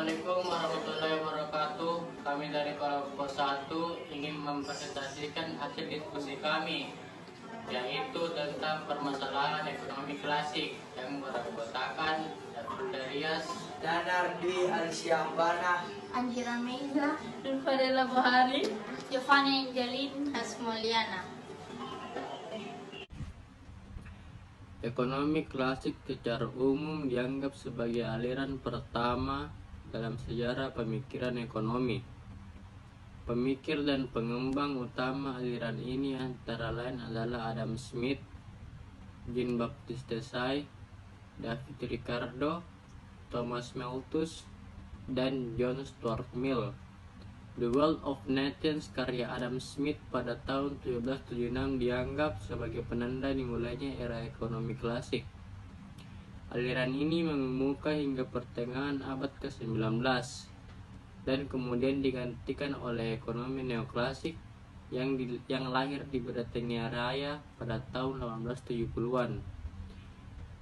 Assalamualaikum warahmatullahi wabarakatuh. Kami dari kelompok 1 ingin mempresentasikan hasil diskusi kami, yaitu tentang permasalahan ekonomi klasik yang beranggotakan Darias, Danardi Alsyambana, Anjira Mega, Nurfadela Bahari, Giovanni Angelin, Hasmoliana. ekonomi klasik secara umum dianggap sebagai aliran pertama dalam sejarah pemikiran ekonomi. Pemikir dan pengembang utama aliran ini antara lain adalah Adam Smith, Jean-Baptiste Dessay, David Ricardo, Thomas Malthus, dan John Stuart Mill. The Wealth of Nations karya Adam Smith pada tahun 1776 dianggap sebagai penanda dimulainya era ekonomi klasik. Aliran ini mengemuka hingga pertengahan abad ke-19 dan kemudian digantikan oleh ekonomi neoklasik yang lahir di Britania Raya pada tahun 1870-an.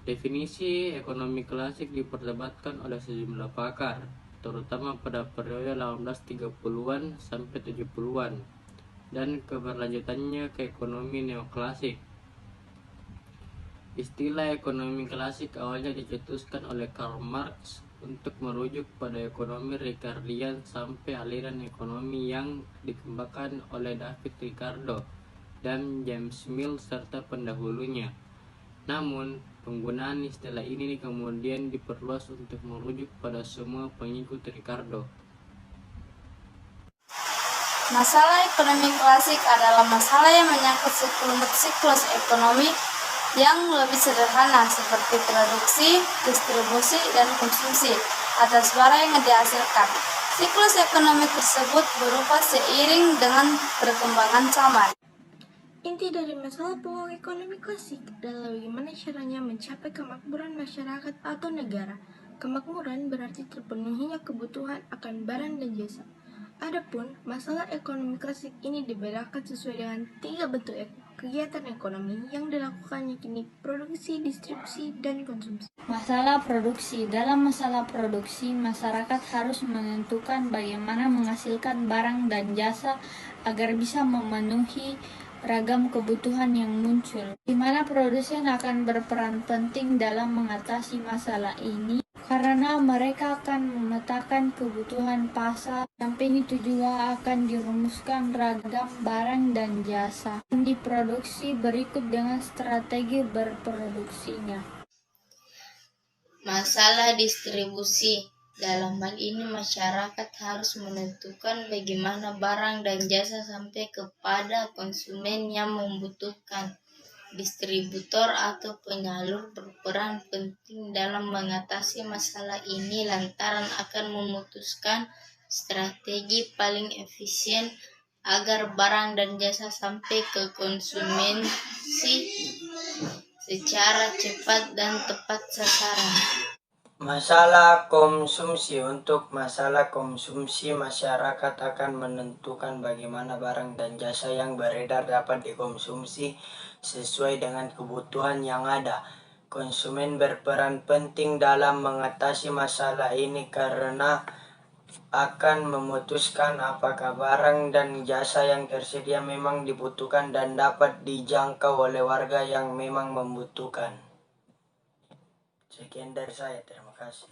Definisi ekonomi klasik diperdebatkan oleh sejumlah pakar, terutama pada periode 1830-an sampai 70-an, dan keberlanjutannya ke ekonomi neoklasik. Istilah ekonomi klasik awalnya dicetuskan oleh Karl Marx untuk merujuk pada ekonomi Ricardian sampai aliran ekonomi yang dikembangkan oleh David Ricardo dan James Mill serta pendahulunya. Namun, penggunaan istilah ini kemudian diperluas untuk merujuk pada semua pengikut Ricardo. Masalah ekonomi klasik adalah masalah yang menyangkut siklus ekonomi yang lebih sederhana seperti produksi, distribusi, dan konsumsi atas barang yang dihasilkan. Siklus ekonomi tersebut berubah seiring dengan perkembangan zaman. Inti dari masalah peluang ekonomi klasik adalah bagaimana caranya mencapai kemakmuran masyarakat atau negara. Kemakmuran berarti terpenuhinya kebutuhan akan barang dan jasa. Adapun masalah ekonomi klasik ini dibedakan sesuai dengan 3 bentuk kegiatan ekonomi yang dilakukan, yakni produksi, distribusi, dan konsumsi. Masalah produksi. Dalam masalah produksi, masyarakat harus menentukan bagaimana menghasilkan barang dan jasa agar bisa memenuhi ragam kebutuhan yang muncul, di mana produsen akan berperan penting dalam mengatasi masalah ini karena mereka akan memetakan kebutuhan pasar. Samping itu juga akan dirumuskan ragam barang dan jasa yang diproduksi berikut dengan strategi berproduksinya. Masalah distribusi. Dalam hal ini masyarakat harus menentukan bagaimana barang dan jasa sampai kepada konsumen yang membutuhkan. Distributor atau penyalur berperan penting dalam mengatasi masalah ini lantaran akan memutuskan strategi paling efisien agar barang dan jasa sampai ke konsumen secara cepat dan tepat sasaran. masalah konsumsi. Untuk masalah konsumsi, masyarakat akan menentukan bagaimana barang dan jasa yang beredar dapat dikonsumsi sesuai dengan kebutuhan yang ada. Konsumen berperan penting dalam mengatasi masalah ini karena akan memutuskan apakah barang dan jasa yang tersedia memang dibutuhkan dan dapat dijangkau oleh warga yang memang membutuhkan. Sekian dari saya, terima kasih.